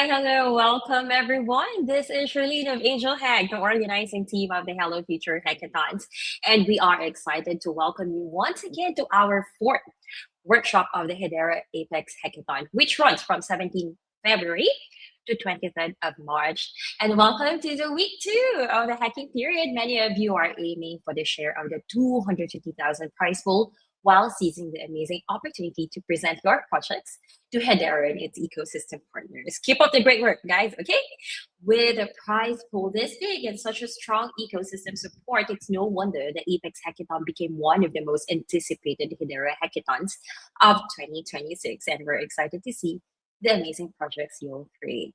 Hi, hello, welcome everyone. This is Charlene of Angel Hack, the organizing team of the Hello Future Hackathons. And we are excited to welcome you once again to our fourth workshop of the Hedera Apex Hackathon, which runs from 17 February to 23rd of March. And welcome to the week 2 of the hacking period. Many of you are aiming for the share of the 250,000 prize pool while seizing the amazing opportunity to present your projects to Hedera and its ecosystem partners. Keep up the great work, guys, okay? With a prize pool this big and such a strong ecosystem support, it's no wonder the Apex Hackathon became one of the most anticipated Hedera hackathons of 2026, and we're excited to see the amazing projects you'll create.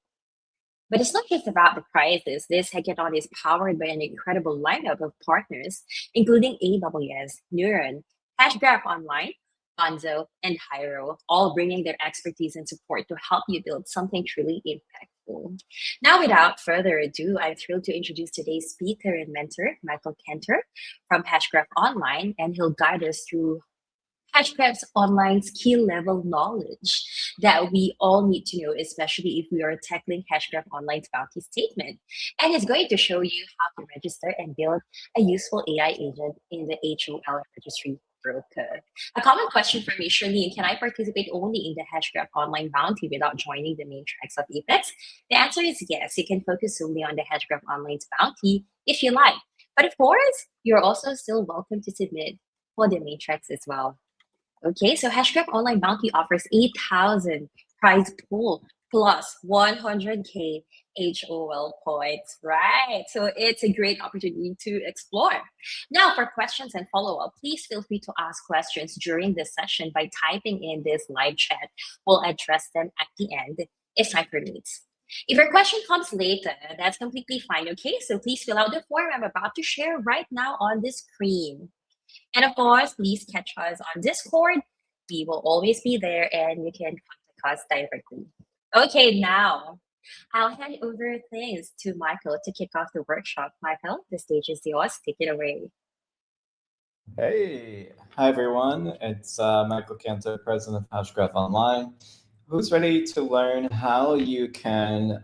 But it's not just about the prizes. This hackathon is powered by an incredible lineup of partners, including AWS, Neuron, Hashgraph Online, Bonzo, and Hyro, all bringing their expertise and support to help you build something truly impactful. Now, without further ado, I'm thrilled to introduce today's speaker and mentor, Michael Kantor from Hashgraph Online, and he'll guide us through Hashgraph's online skill level knowledge that we all need to know, especially if we are tackling Hashgraph Online's bounty statement. And he's going to show you how to register and build a useful AI agent in the HOL Registry Broker. A common question for me, Charlene, can I participate only in the Hashgraph Online Bounty without joining the main tracks of Apex? The answer is yes. You can focus solely on the Hashgraph Online's bounty if you like. But of course, you're also still welcome to submit for the main tracks as well. Okay, so Hashgraph Online Bounty offers 8,000 prize pool plus 100K HOL points, right? So it's a great opportunity to explore. Now, for questions and follow-up, please feel free to ask questions during this session by typing in this live chat. We'll address them at the end if time permits. If your question comes later, that's completely fine, okay? So please fill out the form I'm about to share right now on the screen. And of course, please catch us on Discord. We will always be there and you can contact us directly. Okay, now I'll hand over things to Michael to kick off the workshop. Michael, the stage is yours. Take it away. Hey, hi everyone. It's Michael Kantor, president of Hashgraph Online. Who's ready to learn how you can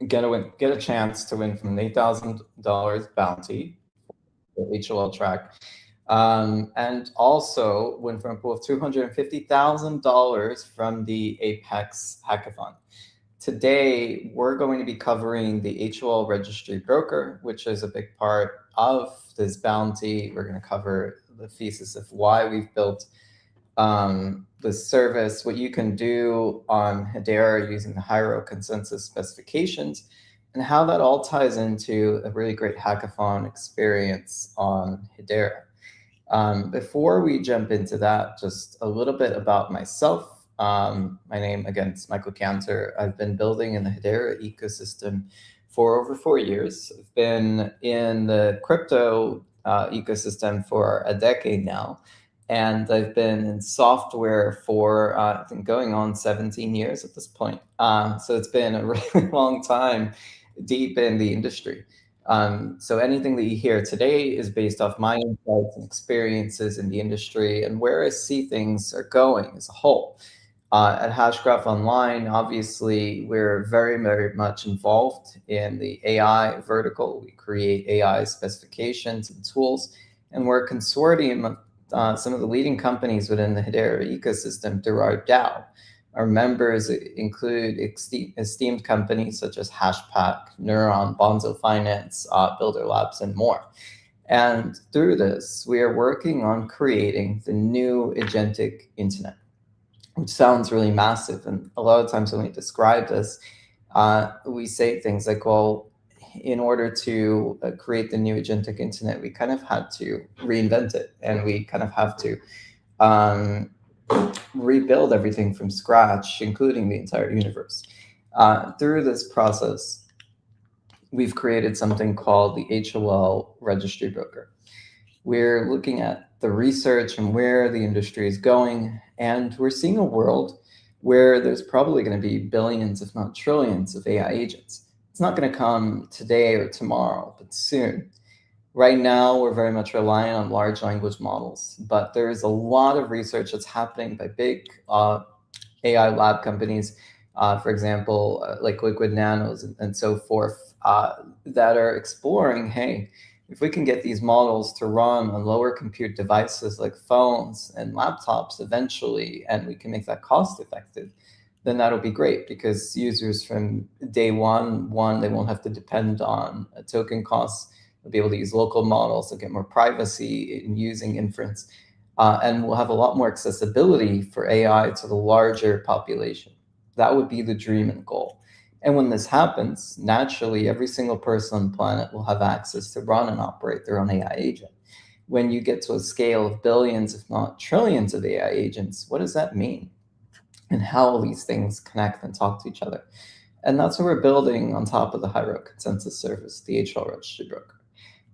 get a chance to win from an $8,000 bounty, the HOL track, and also win from a pool of $250,000 from the Apex Hackathon. Today, we're going to be covering the HOL Registry Broker, which is a big part of this bounty. We're going to cover the thesis of why we've built the service, what you can do on Hedera using the Hyro consensus specifications, and how that all ties into a really great hackathon experience on Hedera. Before we jump into that, just a little bit about myself. My name, again, is Michael Kantor. I've been building in the Hedera ecosystem for over 4 years. I've been in the crypto ecosystem for a decade now. And I've been in software for, I think, going on 17 years at this point. So it's been a really long time deep in the industry. So anything that you hear today is based off my insights and experiences in the industry and where I see things are going as a whole. At Hashgraph Online, obviously, we're very, very much involved in the AI vertical. We create AI specifications and tools, and we're a consortium of some of the leading companies within the Hedera ecosystem through our DAO. Our members include esteemed companies such as Hashpack, Neuron, Bonzo Finance, Builder Labs, and more. And through this, we are working on creating the new agentic internet, which sounds really massive. And a lot of times when we describe this, we say things like, well, in order to create the new agentic internet, we kind of had to reinvent it, and we kind of have to rebuild everything from scratch, including the entire universe. Through this process, we've created something called the HOL Registry Broker. We're looking at the research and where the industry is going, and we're seeing a world where there's probably going to be billions, if not trillions, of AI agents. It's not going to come today or tomorrow, but soon. Right now, we're very much relying on large language models, but there's a lot of research that's happening by big AI lab companies, for example, like Liquid Nanos and so forth, that are exploring, hey, if we can get these models to run on lower compute devices like phones and laptops eventually, and we can make that cost effective, then that'll be great, because users from day one, they won't have to depend on token costs. They'll be able to use local models. They'll get more privacy in using inference. And we'll have a lot more accessibility for AI to the larger population. That would be the dream and goal. And when this happens, naturally, every single person on the planet will have access to run and operate their own AI agent. When you get to a scale of billions, if not trillions of AI agents, what does that mean? And how will these things connect and talk to each other? And that's what we're building on top of the HOL consensus service, the HOL Registry Broker.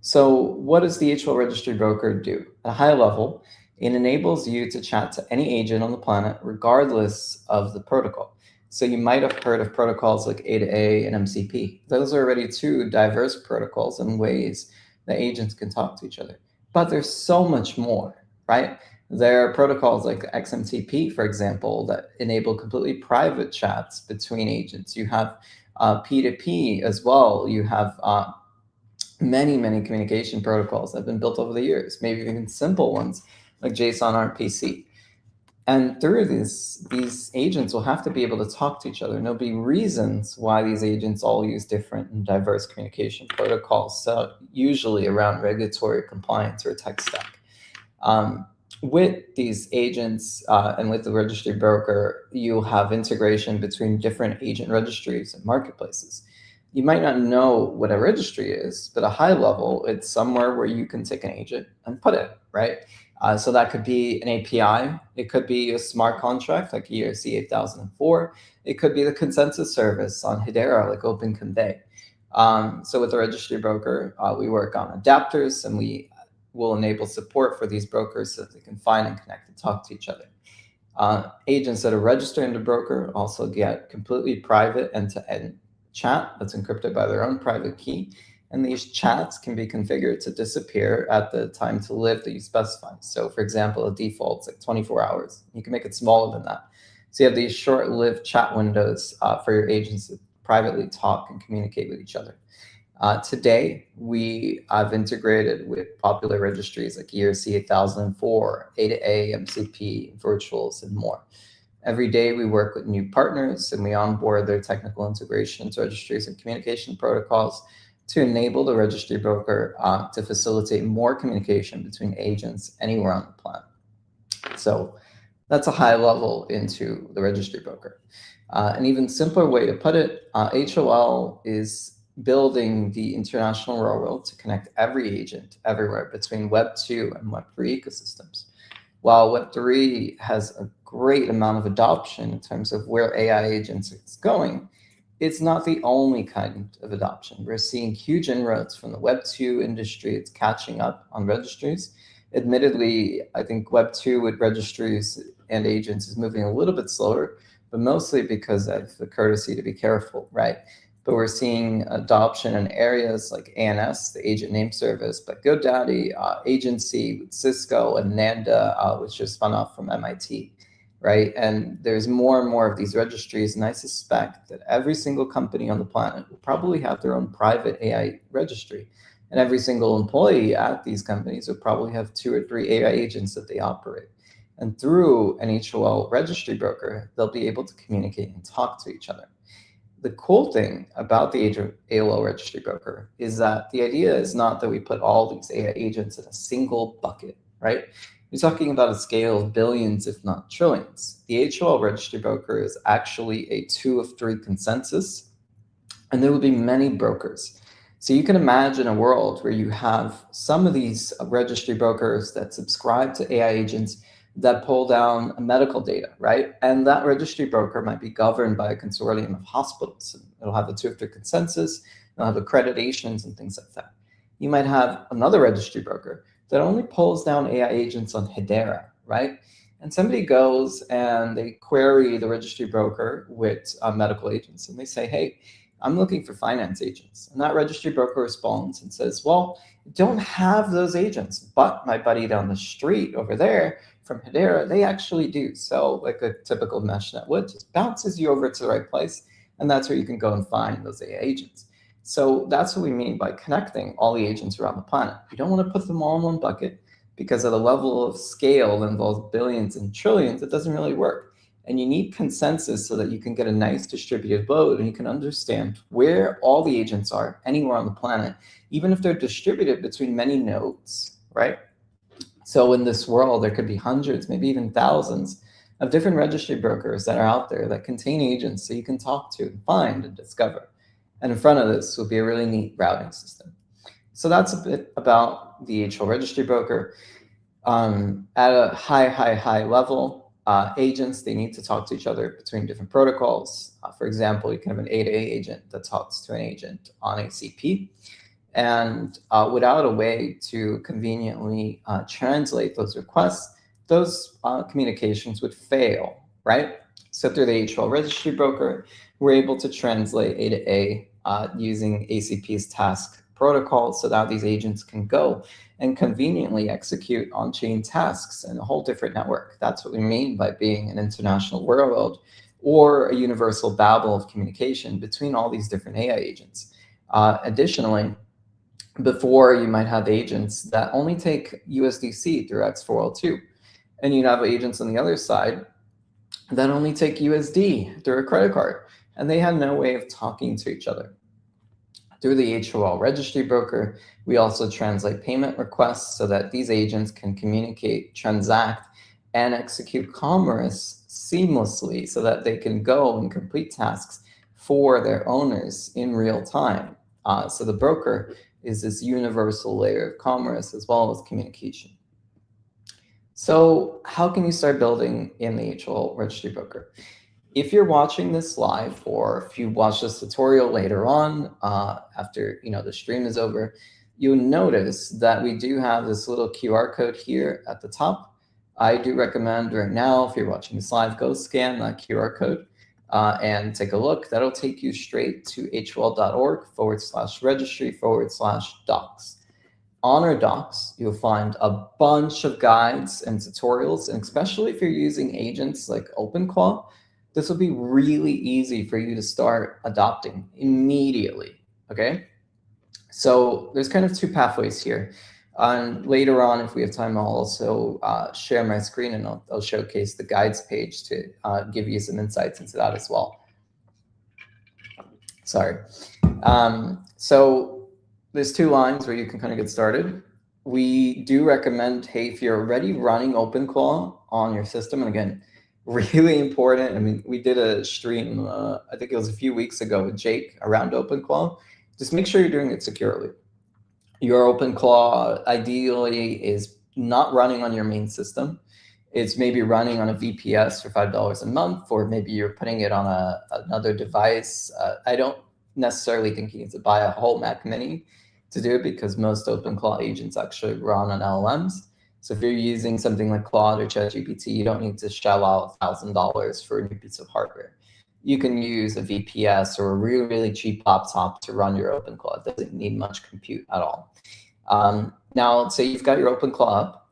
So what does the HOL Registry Broker do? At a high level, it enables you to chat to any agent on the planet, regardless of the protocol. So you might have heard of protocols like A to A and MCP. Those are already two diverse protocols and ways that agents can talk to each other. But there's so much more, right? There are protocols like XMTP, for example, that enable completely private chats between agents. You have P2P as well. You have many communication protocols that have been built over the years, maybe even simple ones like JSON RPC. And through these agents will have to be able to talk to each other. And there'll be reasons why these agents all use different and diverse communication protocols, so usually around regulatory compliance or tech stack. With these agents and with the registry broker, you'll have integration between different agent registries and marketplaces. You might not know what a registry is, but at a high level, it's somewhere where you can take an agent and put it, right? So that could be an API. It could be a smart contract like ERC 8004. It could be the consensus service on Hedera like OpenConvey. So with the registry broker, we work on adapters, and we will enable support for these brokers so that they can find and connect and talk to each other. Agents that are registered in the broker also get completely private end-to-end chat that's encrypted by their own private key. And these chats can be configured to disappear at the time to live that you specify. So for example, a default is like 24 hours. You can make it smaller than that. So you have these short-lived chat windows for your agents to privately talk and communicate with each other. Today, we have integrated with popular registries like ERC 8004, A to A, MCP, Virtuals, and more. Every day, we work with new partners, and we onboard their technical integrations, registries, and communication protocols to enable the registry broker to facilitate more communication between agents anywhere on the planet. So that's a high level into the registry broker. An even simpler way to put it, HOL is building the international railroad to connect every agent everywhere between Web 2 and Web 3 ecosystems. While Web 3 has a great amount of adoption in terms of where AI agents is going, it's not the only kind of adoption. We're seeing huge inroads from the Web 2 industry. It's catching up on registries. Admittedly, I think Web 2 with registries and agents is moving a little bit slower, but mostly because of the courtesy to be careful, right? But we're seeing adoption in areas like ANS, the Agent Name Service, but GoDaddy, Agency with Cisco, and Nanda, which just spun off from MIT, right? And there's more and more of these registries, and I suspect that every single company on the planet will probably have their own private AI registry. And every single employee at these companies will probably have 2 or 3 AI agents that they operate. And through an HOL registry broker, they'll be able to communicate and talk to each other. The cool thing about the HOL registry broker is that the idea is not that we put all these AI agents in a single bucket, right? You're talking about a scale of billions, if not trillions. The HOL registry broker is actually a 2 of 3 consensus, and there will be many brokers. So you can imagine a world where you have some of these registry brokers that subscribe to AI agents that pull down medical data, right? And that registry broker might be governed by a consortium of hospitals. It'll have a 2 of 3 consensus, it'll have accreditations and things like that. You might have another registry broker that only pulls down AI agents on Hedera, right? And somebody goes and they query the registry broker with medical agents, and they say, hey, I'm looking for finance agents. And that registry broker responds and says, well, don't have those agents, but my buddy down the street over there from Hedera, they actually do. So like a typical meshnet would, just bounces you over to the right place. And that's where you can go and find those AI agents. So that's what we mean by connecting all the agents around the planet. You don't want to put them all in one bucket, because at a level of scale that involves billions and trillions, it doesn't really work. And you need consensus so that you can get a nice distributed load and you can understand where all the agents are anywhere on the planet, even if they're distributed between many nodes, right? So in this world, there could be hundreds, maybe even thousands of different registry brokers that are out there that contain agents so you can talk to and find and discover. And in front of this will be a really neat routing system. So that's a bit about the HOL Registry Broker. At a high level, agents, they need to talk to each other between different protocols. For example, you can have an A to A agent that talks to an agent on ACP. And without a way to conveniently translate those requests, those communications would fail, right? So through the HOL Registry Broker, we're able to translate A to A using ACP's task protocol so that these agents can go and conveniently execute on-chain tasks in a whole different network. That's what we mean by being an international world, or a universal babel of communication between all these different AI agents. Additionally, before you might have agents that only take USDC through X4L2, and you'd have agents on the other side that only take USD through a credit card, and they had no way of talking to each other. Through the HOL Registry Broker, we also translate payment requests so that these agents can communicate, transact, and execute commerce seamlessly so that they can go and complete tasks for their owners in real time. So the broker is this universal layer of commerce as well as communication. So how can you start building in the HOL Registry Broker? If you're watching this live, or if you watch this tutorial later on, after the stream is over, you'll notice that we do have this little QR code here at the top. I do recommend right now, if you're watching this live, go scan that QR code and take a look. That'll take you straight to hol.org/registry/docs. On our docs, you'll find a bunch of guides and tutorials, and especially if you're using agents like OpenClaw, this will be really easy for you to start adopting immediately, okay? So there's kind of two pathways here. And later on, if we have time, I'll also share my screen and I'll showcase the guides page to give you some insights into that as well. Sorry. So there's two lines where you can kind of get started. We do recommend, hey, if you're already running OpenClaw on your system, and again, really important. I mean, we did a stream, I think it was a few weeks ago with Jake around OpenClaw. Just make sure you're doing it securely. Your OpenClaw ideally is not running on your main system. It's maybe running on a VPS for $5 a month, or maybe you're putting it on another device. I don't necessarily think you need to buy a whole Mac Mini to do it, because most OpenClaw agents actually run on LLMs. So if you're using something like Claude or ChatGPT, you don't need to shell out $1,000 for a new piece of hardware. You can use a VPS or a really, really cheap laptop to run your OpenClaw. It doesn't need much compute at all. Now, say you've got your OpenClaw up.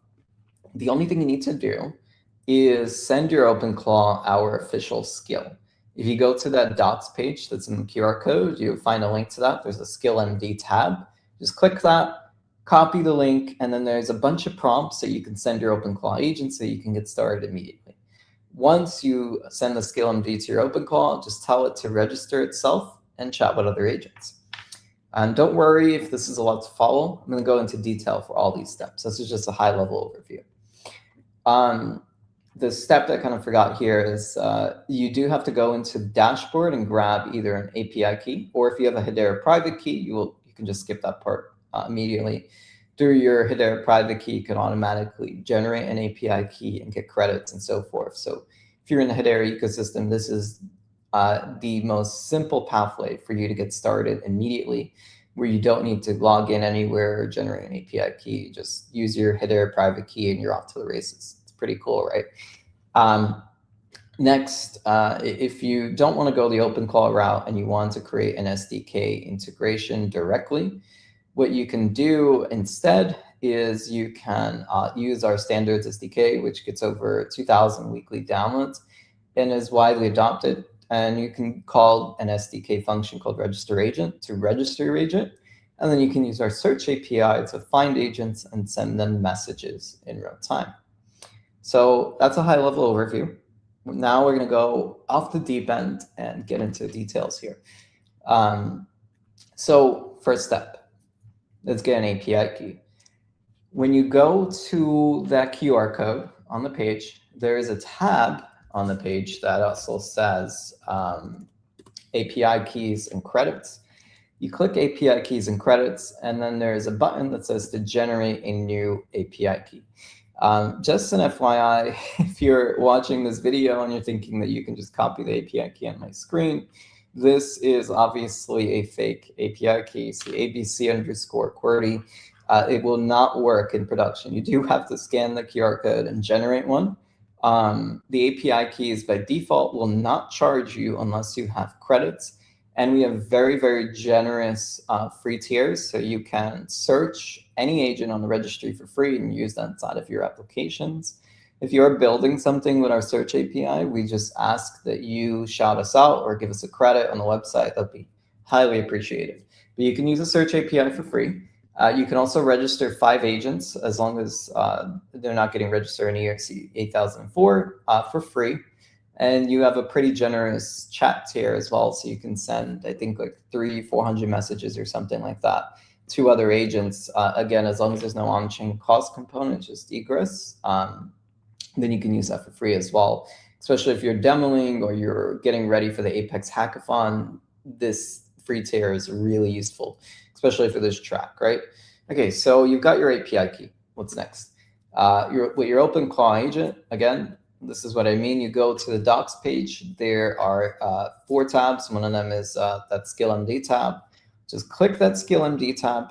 The only thing you need to do is send your OpenClaw our official skill. If you go to that docs page that's in the QR code, you'll find a link to that. There's a Skill MD tab. Just click that. Copy the link, and then there's a bunch of prompts that you can send your OpenClaw agent so you can get started immediately. Once you send the Skill MD to your OpenClaw, just tell it to register itself and chat with other agents. And don't worry if this is a lot to follow. I'm going to go into detail for all these steps. This is just a high-level overview. The step that I kind of forgot here is you do have to go into the dashboard and grab either an API key, or if you have a Hedera private key, you can just skip that part immediately. Through your Hedera private key, you can automatically generate an API key and get credits and so forth. So if you're in the Hedera ecosystem, this is the most simple pathway for you to get started immediately, where you don't need to log in anywhere or generate an API key. Just use your Hedera private key and you're off to the races. It's pretty cool, right? Next, if you don't want to go the OpenClaw route and you want to create an SDK integration directly, what you can do instead is you can use our standards SDK, which gets over 2,000 weekly downloads and is widely adopted. And you can call an SDK function called register agent to register your agent. And then you can use our search API to find agents and send them messages in real time. So that's a high-level overview. Now we're going to go off the deep end and get into the details here. So first step, let's get an API key. When you go to that QR code on the page, there is a tab on the page that also says API keys and credits. You click API keys and credits, and then there's a button that says to generate a new API key. Just an FYI, if you're watching this video and you're thinking that you can just copy the API key on my screen, this is obviously a fake API key, so ABC_QWERTY. It will not work in production. You do have to scan the QR code and generate one. The API keys by default will not charge you unless you have credits. And we have very, very generous free tiers. So you can search any agent on the registry for free and use that inside of your applications. If you're building something with our search API, we just ask that you shout us out or give us a credit on the website. That'd be highly appreciated. But you can use a search API for free. You can also register 5 agents as long as they're not getting registered in ERC 8004 for free. And you have a pretty generous chat tier as well. So you can send, I think, like 300-400 messages or something like that to other agents. Again, as long as there's no on-chain cost component, just egress, then you can use that for free as well. Especially if you're demoing or you're getting ready for the Apex hackathon, this free tier is really useful, especially for this track, right? Okay, so you've got your API key. What's next? With your OpenClaw agent, again, this is what I mean. You go to the docs page. There are 4 tabs. One of them is that SkillMD tab. Just click that SkillMD tab,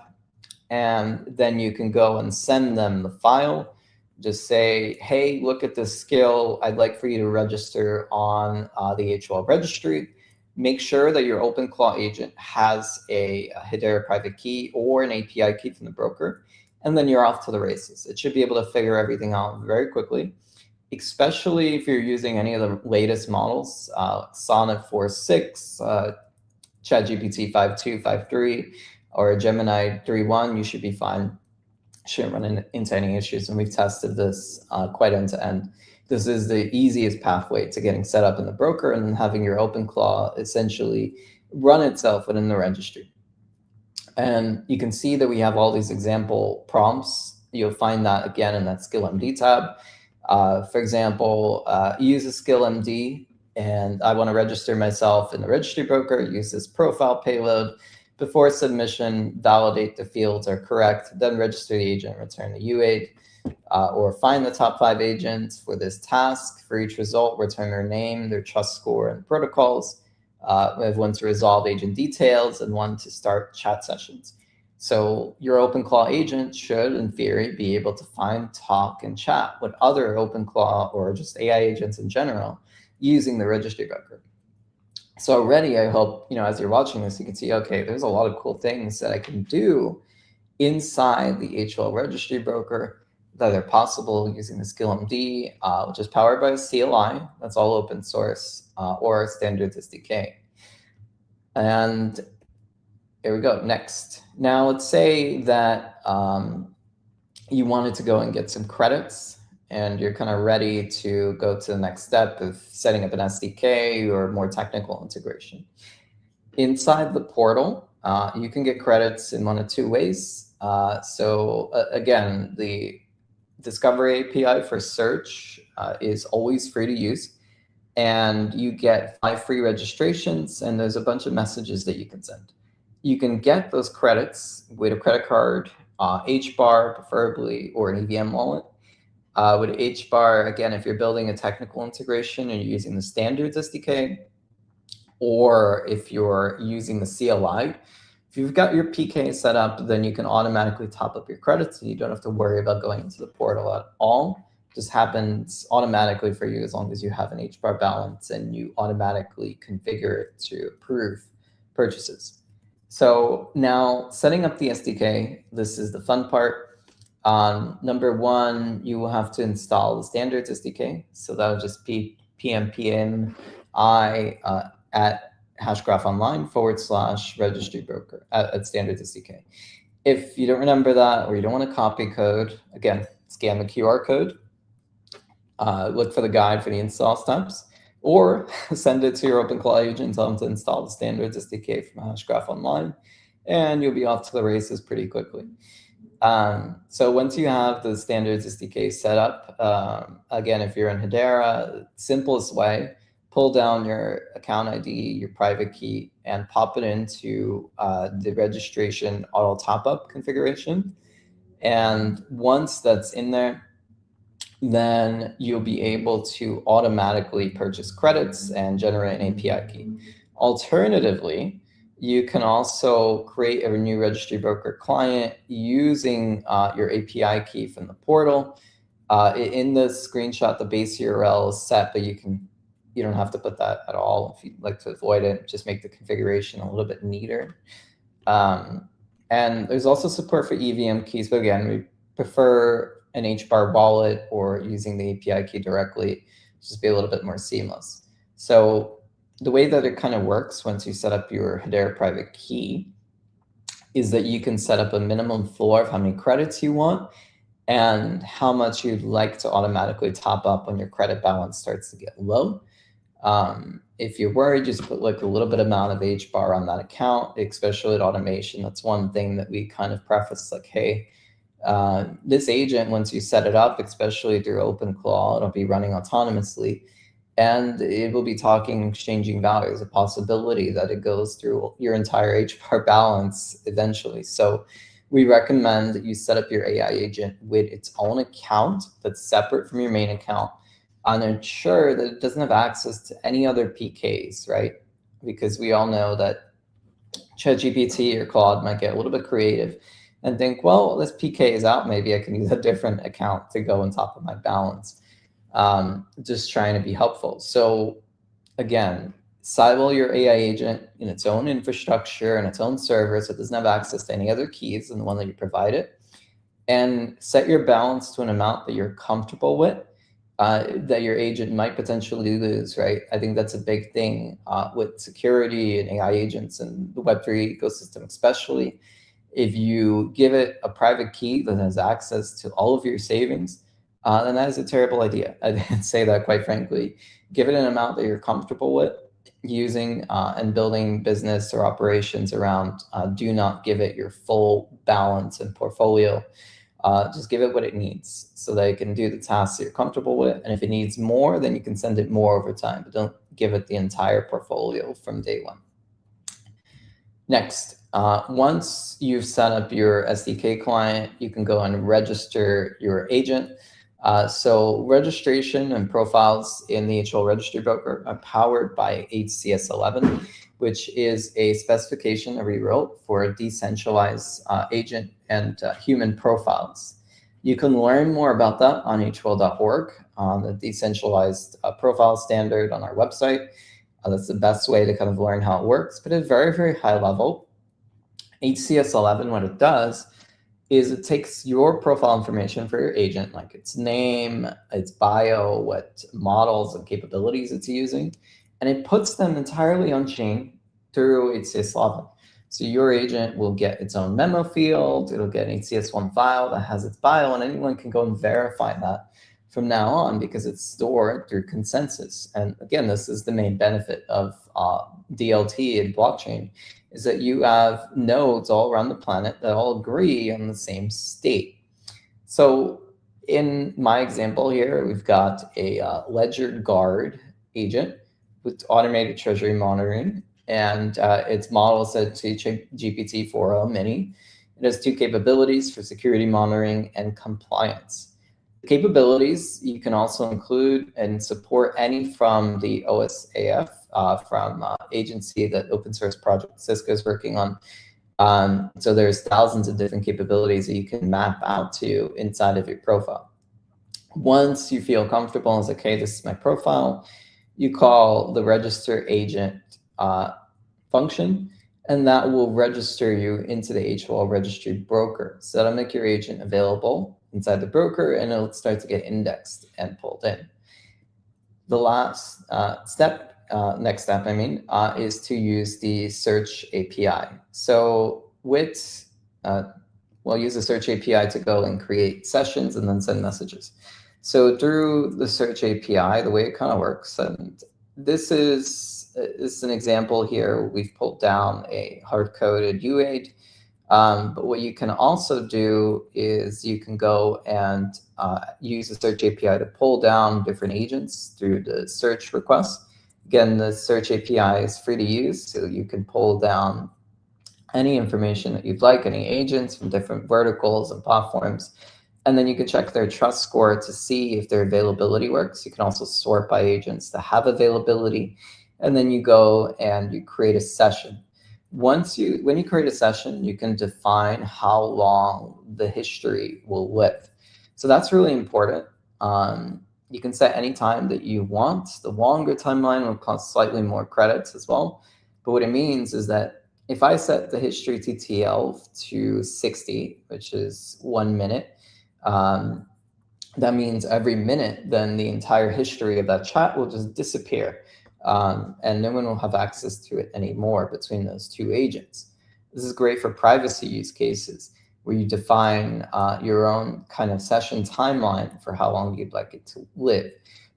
and then you can go and send them the file. Just say, hey, look at this skill. I'd like for you to register on the HOL registry. Make sure that your OpenClaw agent has a Hedera private key or an API key from the broker, and then you're off to the races. It should be able to figure everything out very quickly, especially if you're using any of the latest models, Sonnet 4.6, ChatGPT 5.2, 5.3, or Gemini 3.1, you should be fine. Shouldn't run into any issues, and we've tested this quite end to end. This is the easiest pathway to getting set up in the broker and having your OpenClaw essentially run itself within the registry. And you can see that we have all these example prompts. You'll find that again in that SkillMD tab. For example, use a SkillMD, and I want to register myself in the registry broker. Use this profile payload. Before submission, validate the fields are correct, then register the agent, return the UAID, or find the top 5 agents for this task. For each result, return their name, their trust score, and protocols. We have one to resolve agent details and one to start chat sessions. So your OpenClaw agent should, in theory, be able to find, talk, and chat with other OpenClaw or just AI agents in general using the registry broker. So already, I hope, as you're watching this, you can see, okay, there's a lot of cool things that I can do inside the HOL registry broker that are possible using the SkillMD, which is powered by a CLI. That's all open source, or standards SDK. And here we go. Next. Now, let's say that you wanted to go and get some credits, and you're kind of ready to go to the next step of setting up an SDK or more technical integration. Inside the portal, you can get credits in one of 2 ways. Again, the Discovery API for search is always free to use. And you get 5 free registrations, and there's a bunch of messages that you can send. You can get those credits with a credit card, HBAR preferably, or an EVM wallet. With HBAR, again, if you're building a technical integration and you're using the standards SDK, or if you're using the CLI, if you've got your PK set up, then you can automatically top up your credits, and you don't have to worry about going into the portal at all. It just happens automatically for you as long as you have an HBAR balance and you automatically configure it to approve purchases. So now setting up the SDK, this is the fun part. Number one, you will have to install the standards SDK. So that would just be pmpmi at Hashgraph Online / Registry Broker at standards SDK. If you don't remember that, or you don't want to copy code, again, scan the QR code, look for the guide for the install steps, or send it to your OpenClaw agent, tell them to install the standards SDK from Hashgraph Online, and you'll be off to the races pretty quickly. So once you have the standards SDK set up, again, if you're in Hedera, simplest way, pull down your account ID, your private key, and pop it into the registration auto top-up configuration. And once that's in there, then you'll be able to automatically purchase credits and generate an API key. Alternatively, you can also create a new registry broker client using your API key from the portal. In the screenshot, the base URL is set, but you don't have to put that at all. If you'd like to avoid it, just make the configuration a little bit neater. And there's also support for EVM keys, but again, we prefer an HBAR wallet or using the API key directly, just be a little bit more seamless. So the way that it kind of works once you set up your Hedera private key is that you can set up a minimum floor of how many credits you want and how much you'd like to automatically top up when your credit balance starts to get low. If you're worried, just put like a little bit amount of HBAR on that account, especially at automation. That's one thing that we kind of preface, like, hey, this agent, once you set it up, especially through OpenClaw, it'll be running autonomously, and it will be talking, exchanging values, a possibility that it goes through your entire HBAR balance eventually. So we recommend that you set up your AI agent with its own account that's separate from your main account, and ensure that it doesn't have access to any other PKs, right? Because we all know that ChatGPT or Claude might get a little bit creative and think, well, this PK is out, maybe I can use a different account to go on top of my balance. Just trying to be helpful. So again, silo your AI agent in its own infrastructure and its own server, so it doesn't have access to any other keys than the one that you provided, and set your balance to an amount that you're comfortable with, that your agent might potentially lose, right? I think that's a big thing with security and AI agents and the Web3 ecosystem especially. If you give it a private key that has access to all of your savings, then that is a terrible idea. I'd say that quite frankly. Give it an amount that you're comfortable with using and building business or operations around. Do not give it your full balance and portfolio. Just give it what it needs so that it can do the tasks that you're comfortable with. And if it needs more, then you can send it more over time, but don't give it the entire portfolio from day one. Next, once you've set up your SDK client, you can go and register your agent. So registration and profiles in the HOL Registry Broker are powered by HCS11, which is a specification that we wrote for a decentralized agent and human profiles. You can learn more about that on hol.org, on the decentralized profile standard on our website. That's the best way to kind of learn how it works. But at a very, very high level, HCS11, what it does is it takes your profile information for your agent, like its name, its bio, what models and capabilities it's using, and it puts them entirely on chain through HCS11. So your agent will get its own memo field, it'll get an HCS1 file that has its bio, and anyone can go and verify that from now on because it's stored through consensus. And again, this is the main benefit of DLT and blockchain, is that you have nodes all around the planet that all agree on the same state. So in my example here, we've got a Ledger Guard agent with automated treasury monitoring, and its model is set to GPT-4o Mini. It has two capabilities for security monitoring and compliance. Capabilities you can also include and support any from the OSAF, from agency that open source project Cisco is working on. So there's thousands of different capabilities that you can map out to inside of your profile. Once you feel comfortable and say, okay, this is my profile, you call the register agent function, and that will register you into the HOL Registry Broker. So that'll make your agent available inside the broker, and it'll start to get indexed and pulled in. The last next step, is to use the search API. So with, we'll use the search API to go and create sessions and then send messages. So through the search API, the way it kind of works, and this is an example here. We've pulled down a hard-coded UA. But what you can also do is you can go and use the search API to pull down different agents through the search request. Again, the search API is free to use, so you can pull down any information that you'd like, any agents from different verticals and platforms. And then you can check their trust score to see if their availability works. You can also sort by agents that have availability. And then you go and you create a session. When you create a session, you can define how long the history will live. So that's really important. You can set any time that you want. The longer timeline will cost slightly more credits as well. But what it means is that if I set the history TTL to 60, which is 1 minute, that means every minute, then the entire history of that chat will just disappear. And no one will have access to it anymore between those two agents. This is great for privacy use cases where you define your own kind of session timeline for how long you'd like it to live.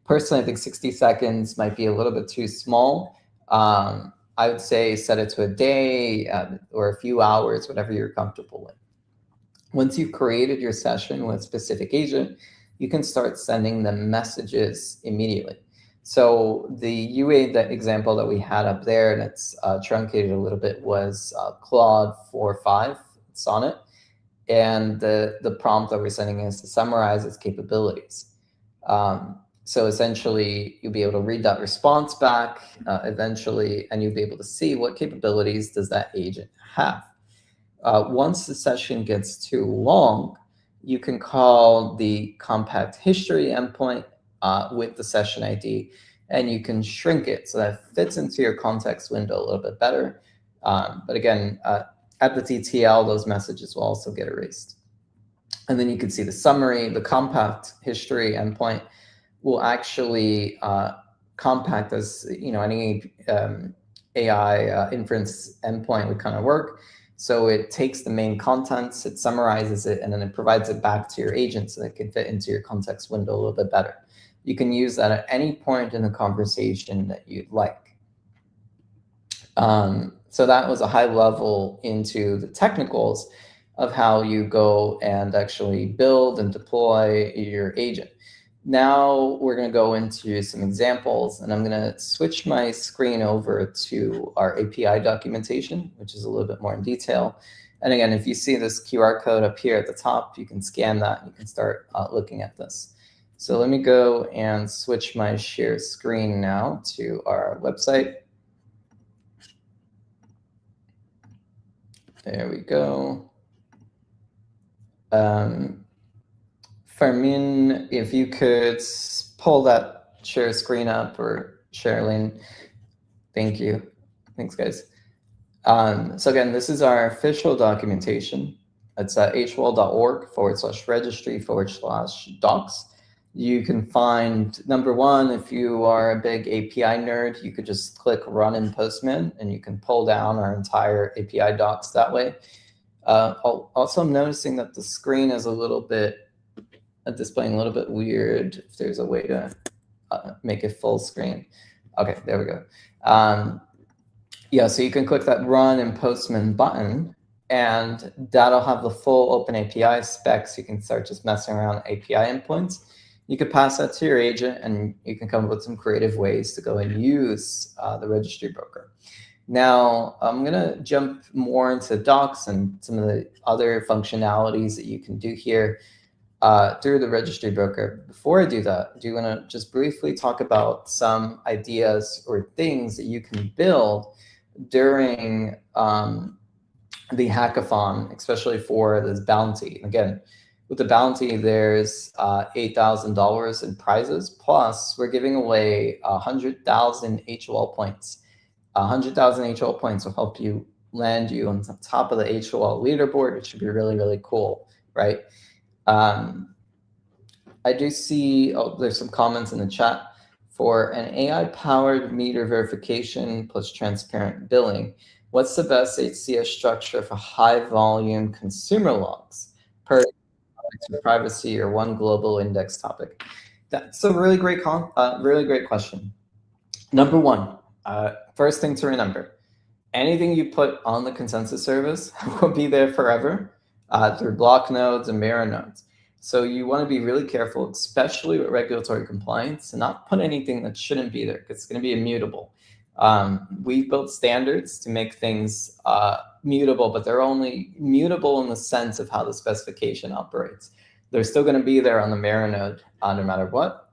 Personally, I think 60 seconds might be a little bit too small. I would say set it to a day or a few hours, whatever you're comfortable with. Once you've created your session with a specific agent, you can start sending them messages immediately. So the UA example that we had up there that's truncated a little bit was Claude 4.5 Sonnet. And the prompt that we're sending is to summarize its capabilities. So essentially, you'll be able to read that response back eventually, and you'll be able to see what capabilities does that agent have. Once the session gets too long, you can call the compact history endpoint with the session ID, and you can shrink it so that it fits into your context window a little bit better. But again, at the TTL, those messages will also get erased. And then you can see the summary. The compact history endpoint will actually compact as any AI inference endpoint would kind of work. So it takes the main contents, it summarizes it, and then it provides it back to your agent so that it can fit into your context window a little bit better. You can use that at any point in the conversation that you'd like. So that was a high level into the technicals of how you go and actually build and deploy your agent. Now we're going to go into some examples, and I'm going to switch my screen over to our API documentation, which is a little bit more in detail. And again, if you see this QR code up here at the top, you can scan that and you can start looking at this. So let me go and switch my share screen now to our website. There we go. Fermin, if you could pull that share screen up, or Sherilyn, thank you. Thanks, guys. So again, this is our official documentation. It's at hol.org/registry/docs. You can find, number one, if you are a big API nerd, you could just click Run in Postman, and you can pull down our entire API docs that way. Also, I'm noticing that the screen is a little bit, displaying a little bit weird. If there's a way to make it full screen. Okay, there we go. Yeah, so you can click that Run in Postman button, and that'll have the full Open API specs. You can start just messing around with API endpoints. You could pass that to your agent, and you can come up with some creative ways to go and use the registry broker. Now, I'm going to jump more into docs and some of the other functionalities that you can do here through the registry broker. Before I do that, I do want to just briefly talk about some ideas or things that you can build during the hackathon, especially for this bounty. Again, with the bounty, there's $8,000 in prizes, plus we're giving away 100,000 HOL points. 100,000 HOL points will help you land you on the top of the HOL leaderboard, which should be really, really cool, right? I do see, there's some comments in the chat. For an AI-powered meter verification plus transparent billing, what's the best HCS structure for high-volume consumer logs per privacy or one global index topic? That's a really great question. Number one, first thing to remember, anything you put on the consensus service will be there forever through block nodes and mirror nodes. So you want to be really careful, especially with regulatory compliance, and not put anything that shouldn't be there, because it's going to be immutable. We've built standards to make things mutable, but they're only mutable in the sense of how the specification operates. They're still going to be there on the mirror node no matter what.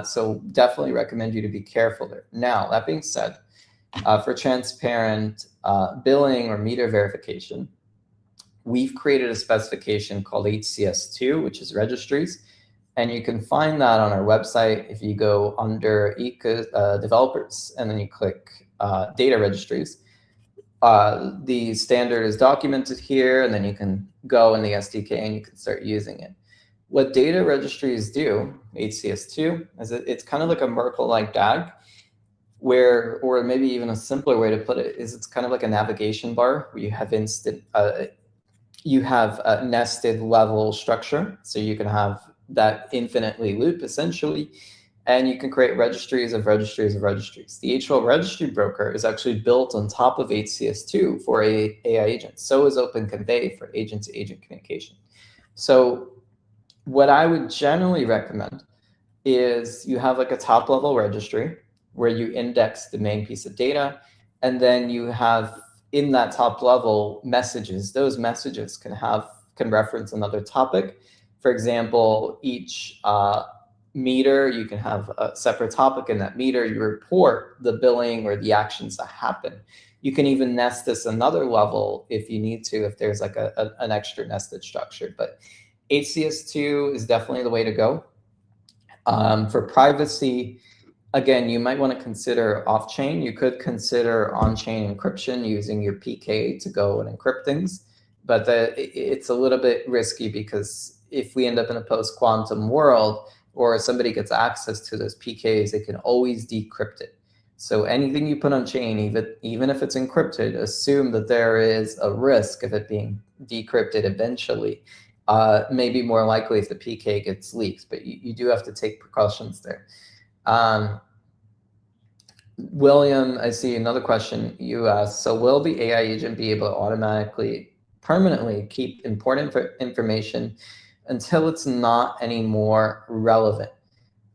So definitely recommend you to be careful there. Now, that being said, for transparent billing or meter verification, we've created a specification called HCS2, which is registries. And you can find that on our website if you go under developers and then you click data registries. The standard is documented here, and then you can go in the SDK and you can start using it. What data registries do, HCS2, is it's kind of like a Merkle-like DAG, or maybe even a simpler way to put it is it's kind of like a navigation bar where you have a nested level structure. So you can have that infinitely loop essentially, and you can create registries of registries of registries. The HOL Registry Broker is actually built on top of HCS2 for AI agents. So is OpenConvey for agent-to-agent communication. So what I would generally recommend is you have like a top level registry where you index the main piece of data, and then you have in that top level messages. Those messages can reference another topic. For example, each meter, you can have a separate topic in that meter. You report the billing or the actions that happen. You can even nest this another level if you need to, if there's like an extra nested structure. But HCS2 is definitely the way to go. For privacy, again, you might want to consider off-chain. You could consider on-chain encryption using your PK to go and encrypt things. But it's a little bit risky, because if we end up in a post-quantum world or somebody gets access to those PKs, they can always decrypt it. So anything you put on chain, even if it's encrypted, assume that there is a risk of it being decrypted eventually. Maybe more likely if the PK gets leaked, but you do have to take precautions there. William, I see another question you asked. So will the AI agent be able to automatically, permanently keep important information until it's not anymore relevant?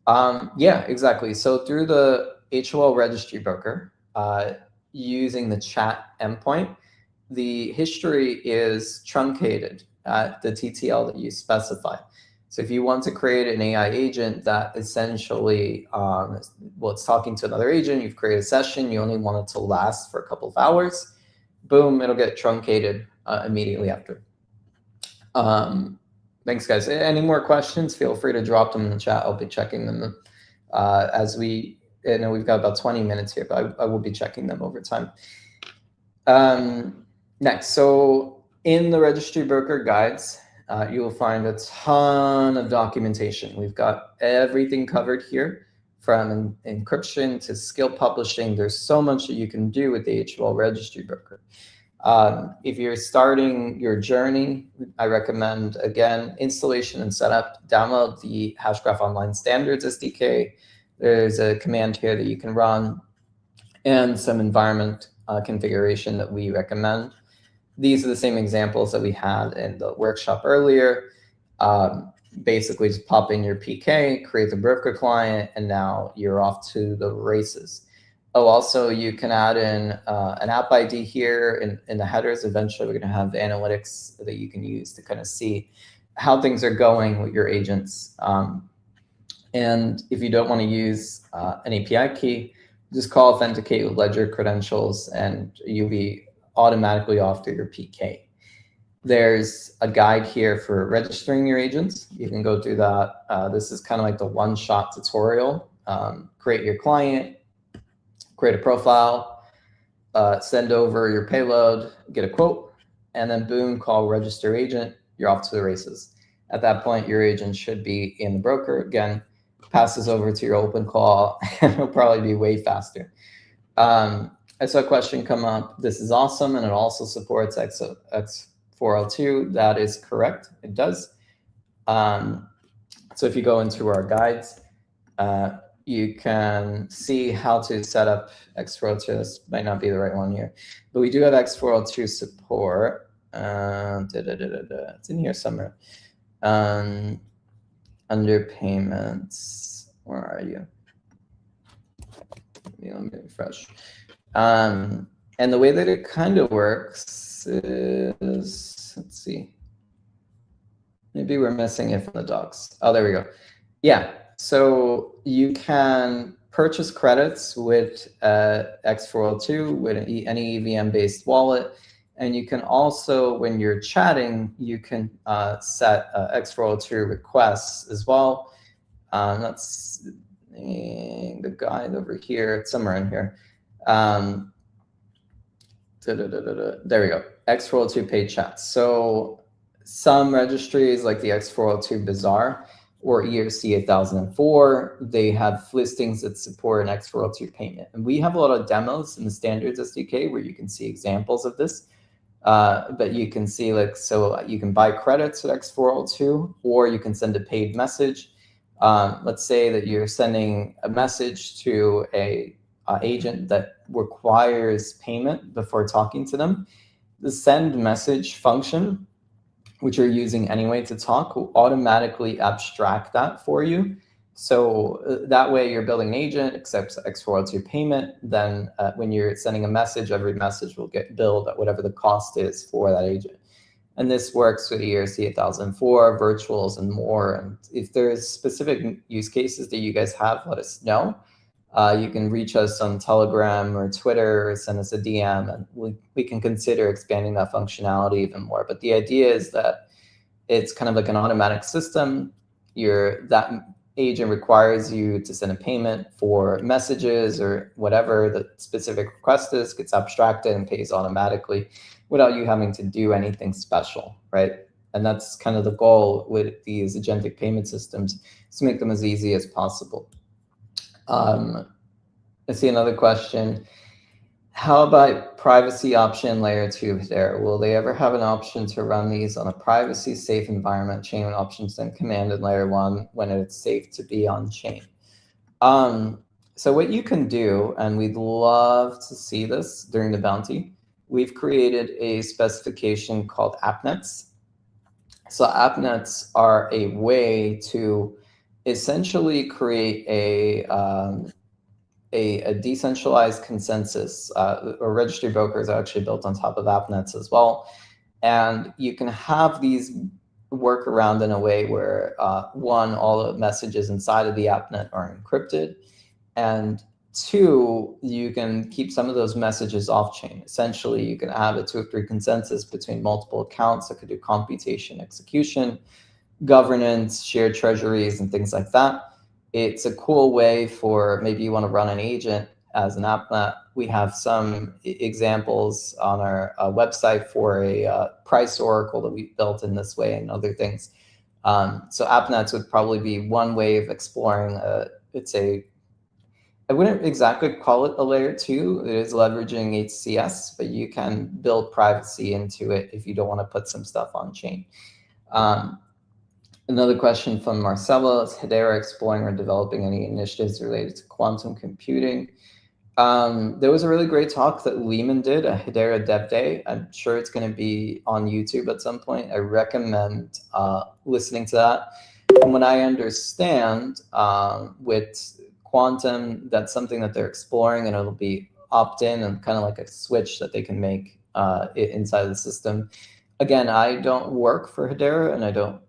Yeah, exactly. So through the HOL Registry Broker, using the chat endpoint, the history is truncated at the TTL that you specify. So if you want to create an AI agent that essentially, it's talking to another agent, you've created a session, you only want it to last for a couple of hours, boom, it'll get truncated immediately after. Thanks, guys. Any more questions, feel free to drop them in the chat. I'll be checking them as we've got about 20 minutes here, but I will be checking them over time. Next, so in the Registry Broker guides, you will find a ton of documentation. We've got everything covered here, from encryption to skill publishing. There's so much that you can do with the HOL Registry Broker. If you're starting your journey, I recommend, again, installation and setup. Download the Hashgraph Online Standards SDK. There's a command here that you can run, and some environment configuration that we recommend. These are the same examples that we had in the workshop earlier. Basically, just pop in your PK, create the broker client, and now you're off to the races. Oh, also, you can add in an app ID here in the headers. Eventually, we're going to have analytics that you can use to kind of see how things are going with your agents. And if you don't want to use an API key, just call authenticate with Ledger credentials, and you'll be automatically off to your PK. There's a guide here for registering your agents. You can go through that. This is kind of like the one-shot tutorial. Create your client, create a profile, send over your payload, get a quote, and then boom, call register agent, you're off to the races. At that point, your agent should be in the broker. Again, passes over to your open call, and it'll probably be way faster. I saw a question come up. This is awesome, and it also supports X402. That is correct. It does. So if you go into our guides, you can see how to set up X402. This might not be the right one here, but we do have X402 support. It's in here somewhere. Under payments, where are you? Let me refresh. And the way that it kind of works is, let's see. Maybe we're missing it from the docs. Oh, there we go. Yeah, so you can purchase credits with X402 with any EVM-based wallet. And you can also, when you're chatting, you can set X402 requests as well. That's the guide over here. It's somewhere in here. There we go. X402 paid chats. So some registries like the X402 Bazaar or ERC 8004, they have listings that support an X402 payment. And we have a lot of demos in the standards SDK where you can see examples of this. But you can see, like, so you can buy credits with X402, or you can send a paid message. Let's say that you're sending a message to a agent that requires payment before talking to them. The send message function, which you're using anyway to talk, will automatically abstract that for you. So that way you're building an agent, accepts X402 payment. Then when you're sending a message, every message will get billed at whatever the cost is for that agent. And this works with ERC 8004, virtuals, and more. And if there's specific use cases that you guys have, let us know. You can reach us on Telegram or Twitter, or send us a DM, and we can consider expanding that functionality even more. But the idea is that it's kind of like an automatic system. That agent requires you to send a payment for messages or whatever the specific request is, gets abstracted and pays automatically without you having to do anything special, right? And that's kind of the goal with these agentic payment systems, is to make them as easy as possible. I see another question. How about privacy option layer 2 there? Will they ever have an option to run these on a privacy safe environment, chain options and command in layer 1 when it's safe to be on chain? So what you can do, and we'd love to see this during the bounty, we've created a specification called appnets. So appnets are a way to essentially create a decentralized consensus, or registry brokers are actually built on top of appnets as well. And you can have these work around in a way where, one, all the messages inside of the appnet are encrypted, and two, you can keep some of those messages off-chain. Essentially, you can have a 2 of 3 consensus between multiple accounts that could do computation, execution, governance, shared treasuries, and things like that. It's a cool way for, maybe you want to run an agent as an appnet. We have some examples on our website for a price oracle that we built in this way and other things. So appnets would probably be one way of exploring. I wouldn't exactly call it a layer 2. It is leveraging HCS, but you can build privacy into it if you don't want to put some stuff on chain. Another question from Marcella: is Hedera exploring or developing any initiatives related to quantum computing? There was a really great talk that Lehman did at Hedera Dev Day. I'm sure it's going to be on YouTube at some point. I recommend listening to that. From what I understand, with quantum, that's something that they're exploring, and it'll be opt-in and kind of like a switch that they can make inside the system. Again, I don't work for Hedera, and I don't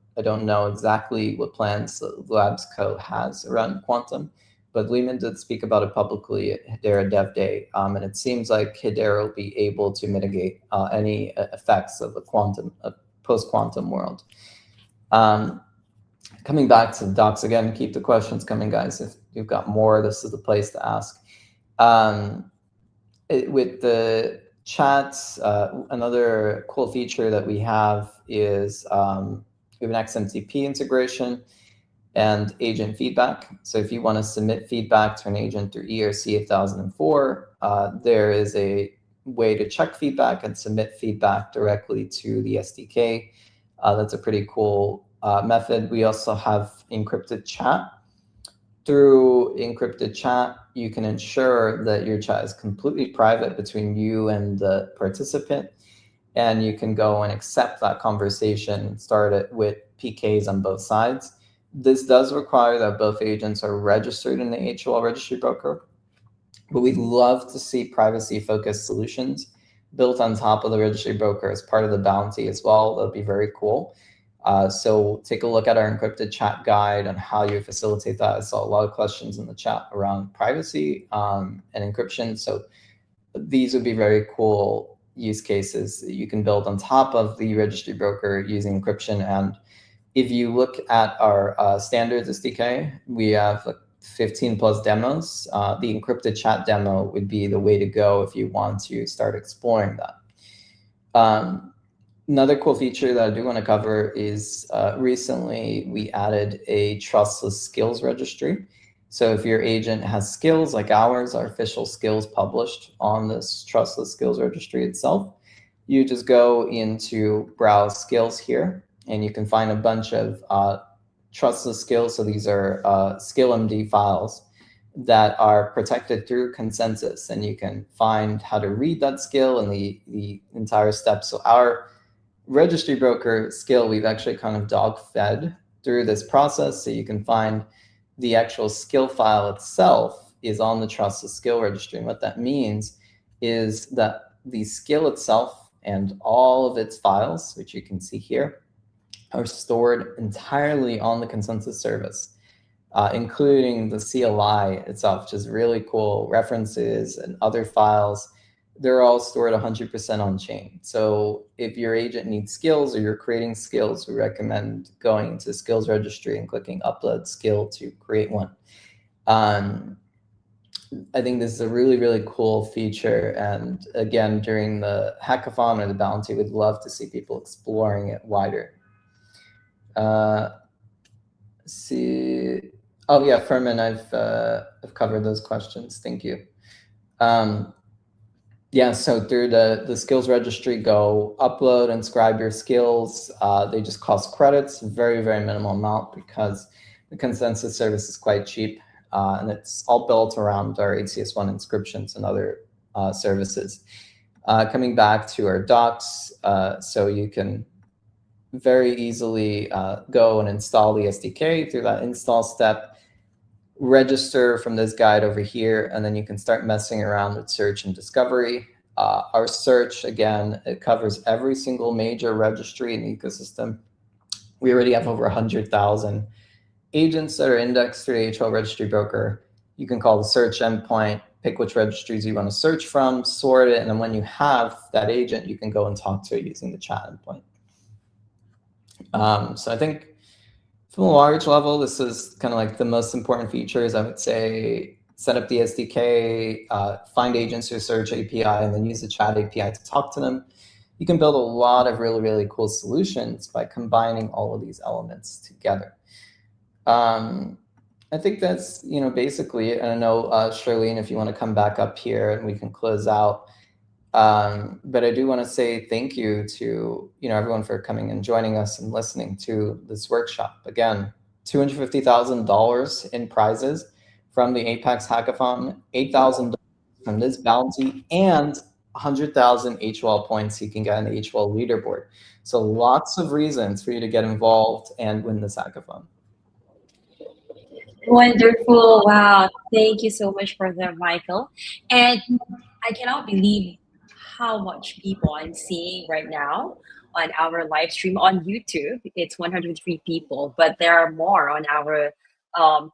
know exactly what plans LabsCo has around quantum, but Lehman did speak about it publicly at Hedera Dev Day, and it seems like Hedera will be able to mitigate any effects of a post-quantum world. Coming back to the docs again, keep the questions coming, guys. If you've got more, this is the place to ask. with the chats, another cool feature that we have is we have an XMTP integration and agent feedback. So if you want to submit feedback to an agent through ERC 8004, there is a way to check feedback and submit feedback directly to the SDK. That's a pretty cool method. We also have encrypted chat. Through encrypted chat, you can ensure that your chat is completely private between you and the participant, and you can go and accept that conversation, start it with PKs on both sides. This does require that both agents are registered in the HOL Registry Broker, but we'd love to see privacy-focused solutions built on top of the Registry Broker as part of the bounty as well. That'd be very cool. So take a look at our encrypted chat guide on how you facilitate that. I saw a lot of questions in the chat around privacy and encryption. So these would be very cool use cases that you can build on top of the Registry Broker using encryption. And if you look at our standards SDK, we have like 15 plus demos. The encrypted chat demo would be the way to go if you want to start exploring that. Another cool feature that I do want to cover is recently we added a trustless skills registry. So if your agent has skills like ours, our official skills published on this trustless skills registry itself, you just go into browse skills here, and you can find a bunch of trustless skills. So these are SkillMD files that are protected through consensus, and you can find how to read that skill and the entire steps. So our Registry Broker skill, we've actually kind of dog-fed through this process, so you can find the actual skill file itself is on the trustless skill registry. And what that means is that the skill itself and all of its files, which you can see here, are stored entirely on the consensus service, including the CLI itself, which is really cool. References and other files, they're all stored 100% on chain. So if your agent needs skills or you're creating skills, we recommend going to skills registry and clicking upload skill to create one. I think this is a really, really cool feature. And again, during the hackathon or the bounty, we'd love to see people exploring it wider. See, oh yeah, Furman, I've covered those questions. Thank you. Yeah, so through the skills registry, go upload and scribe your skills. They just cost credits, very, very minimal amount, because the consensus service is quite cheap, and it's all built around our HCS1 inscriptions and other services. Coming back to our docs, so you can very easily go and install the SDK through that install step, register from this guide over here, and then you can start messing around with search and discovery. Our search, again, it covers every single major registry in the ecosystem. We already have over 100,000 agents that are indexed through the HOL Registry Broker. You can call the search endpoint, pick which registries you want to search from, sort it, and then when you have that agent, you can go and talk to it using the chat endpoint. So I think from a large level, this is kind of like the most important features. I would say set up the SDK, find agents through search API, and then use the chat API to talk to them. You can build a lot of really, really cool solutions by combining all of these elements together. I think that's basically it. And I know, Charlene, if you want to come back up here and we can close out. But I do want to say thank you to everyone for coming and joining us and listening to this workshop. Again, $250,000 in prizes from the Apex Hackathon, $8,000 from this bounty, and 100,000 HOL points you can get on the HOL leaderboard. So lots of reasons for you to get involved and win this hackathon. Wonderful. Wow. Thank you so much for that, Michael. And I cannot believe how much people I'm seeing right now on our live stream on YouTube. It's 103 people, but there are more on our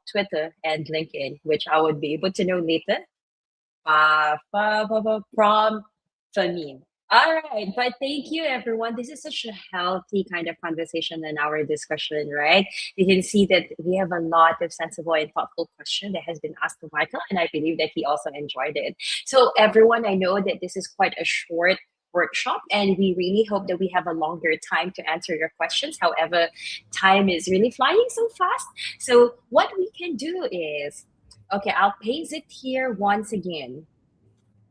Twitter and LinkedIn, which I would be able to know later from Famin. All right, but thank you, everyone. This is such a healthy kind of conversation in our discussion, right? You can see that we have a lot of sensible and thoughtful questions that has been asked to Michael, and I believe that he also enjoyed it. So, everyone, I know that this is quite a short workshop, and we really hope that we have a longer time to answer your questions. However, time is really flying so fast. So, what we can do is, okay, I'll paste it here once again.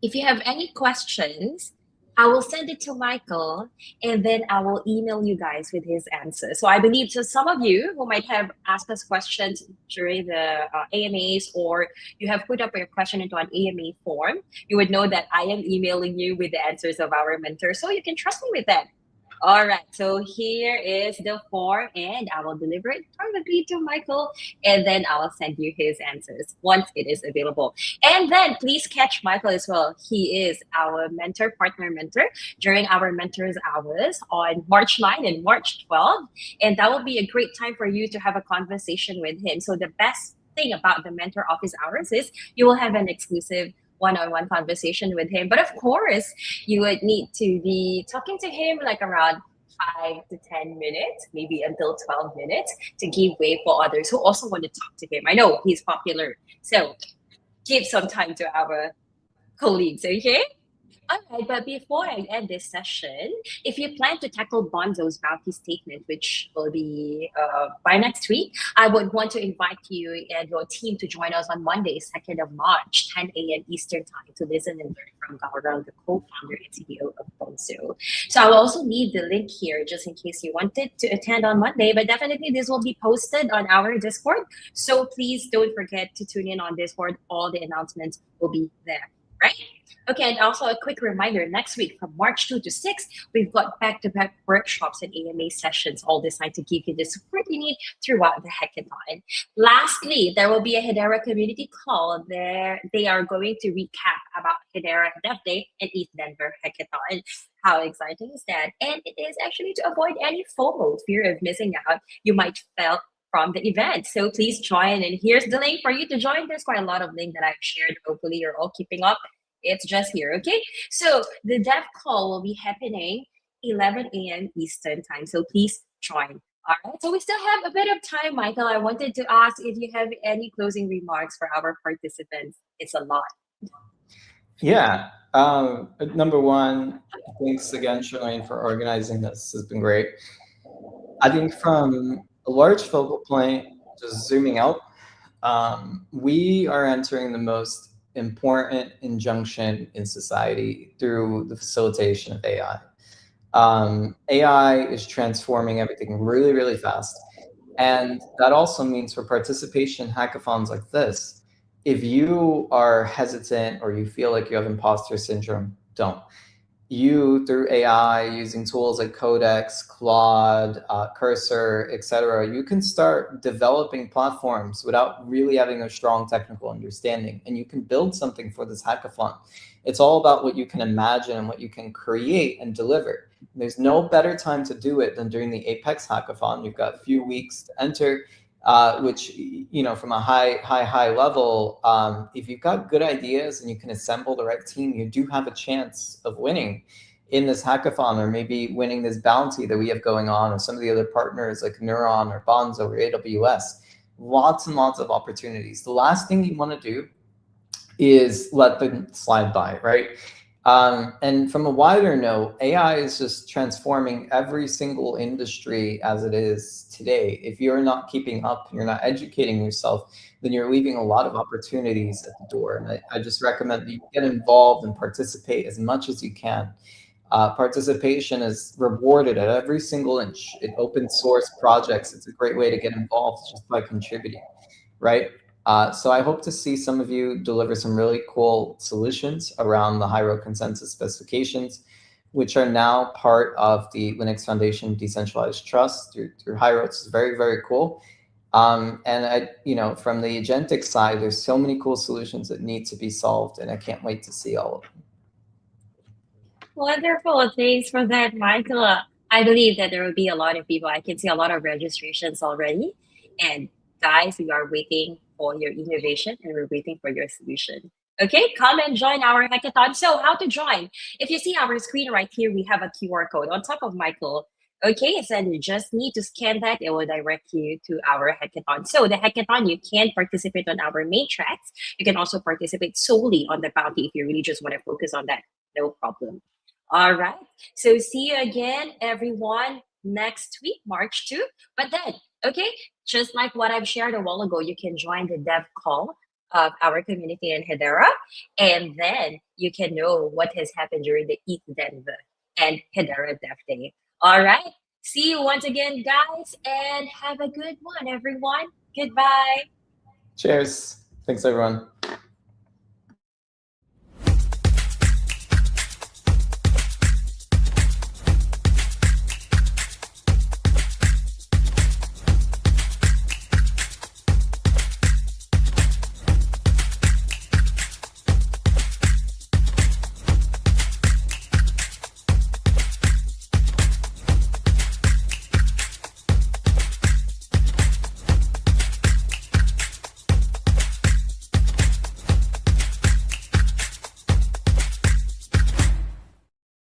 If you have any questions, I will send it to Michael and then I will email you guys with his answer. So I believe so some of you who might have asked us questions during the AMAs or you have put up your question into an AMA form, you would know that I am emailing you with the answers of our mentors. So you can trust me with that. All right, so here is the form, and I will deliver it privately to Michael, and then I will send you his answers once it is available. And then please catch Michael as well. He is our mentor, partner mentor, during our mentors hours on March 9 and March 12. And that will be a great time for you to have a conversation with him. So the best thing about the mentor office hours is you will have an exclusive one-on-one conversation with him. But of course, you would need to be talking to him like around 5 to 10 minutes, maybe until 12 minutes, to give way for others who also want to talk to him. I know he's popular, so give some time to our colleagues, okay? All right, but before I end this session, if you plan to tackle Bonzo's bounty statement, which will be by next week, I would want to invite you and your team to join us on Monday, 2nd of March, 10 a.m. Eastern Time, to listen and learn from Gaurav, the co-founder and CEO of Bonzo. So I will also leave the link here just in case you wanted to attend on Monday, but definitely this will be posted on our Discord. So please don't forget to tune in on Discord. All the announcements will be there, right? Okay, and also a quick reminder, next week from March 2 to 6, we've got back-to-back workshops and AMA sessions, all designed to give you the support you need throughout the hackathon. Lastly, there will be a Hedera community call there. They are going to recap about Hedera Dev Day and East Denver Hackathon. How exciting is that? And it is actually to avoid any FOMO, fear of missing out, you might felt from the event. So please join. And here's the link for you to join. There's quite a lot of link that I've shared. Hopefully you're all keeping up. It's just here, okay? So the dev call will be happening 11 a.m. Eastern time. So please join. All right. So we still have a bit of time, Michael. I wanted to ask if you have any closing remarks for our participants. It's a lot. Yeah. Number one, thanks again, Charlene, for organizing this. It's been great. I think from a large focal point, just zooming out, we are entering the most important injunction in society through the facilitation of AI. AI is transforming everything really, really fast. And that also means for participation in hackathons like this, if you are hesitant or you feel like you have imposter syndrome, don't. You, through AI, using tools like Codex, Claude, Cursor, etc., you can start developing platforms without really having a strong technical understanding. And you can build something for this hackathon. It's all about what you can imagine and what you can create and deliver. There's no better time to do it than during the Apex hackathon. You've got a few weeks to enter, which, you know, from a high level, if you've got good ideas and you can assemble the right team, you do have a chance of winning in this hackathon, or maybe winning this bounty that we have going on, or some of the other partners like Neuron or Bonzo or AWS. Lots and lots of opportunities. The last thing you want to do is let them slide by, right? And from a wider note, AI is just transforming every single industry as it is today. If you're not keeping up, you're not educating yourself, then you're leaving a lot of opportunities at the door. And I just recommend that you get involved and participate as much as you can. Participation is rewarded at every single inch. In open source projects, it's a great way to get involved just by contributing, right? So I hope to see some of you deliver some really cool solutions around the high road consensus specifications, which are now part of the Linux Foundation Decentralized Trust through high roads. It's very, very cool. And from the agentic side, there's so many cool solutions that need to be solved, and I can't wait to see all of them. Wonderful. Thanks for that, Michael. I believe that there will be a lot of people. I can see a lot of registrations already. And guys, we are waiting for your innovation and we're waiting for your solution. Okay, come and join our hackathon. So, how to join? If you see our screen right here, we have a QR code on top of Michael. Okay, so you just need to scan that. It will direct you to our hackathon. So, the hackathon, you can participate on our main tracks. You can also participate solely on the bounty if you really just want to focus on that. No problem. All right. So, see you again, everyone, next week, March 2. But then, okay, just like what I've shared a while ago, you can join the dev call of our community in Hedera, and then you can know what has happened during the ETH Denver and Hedera Dev Day. All right. See you once again, guys, and have a good one, everyone. Goodbye. Cheers. Thanks, everyone.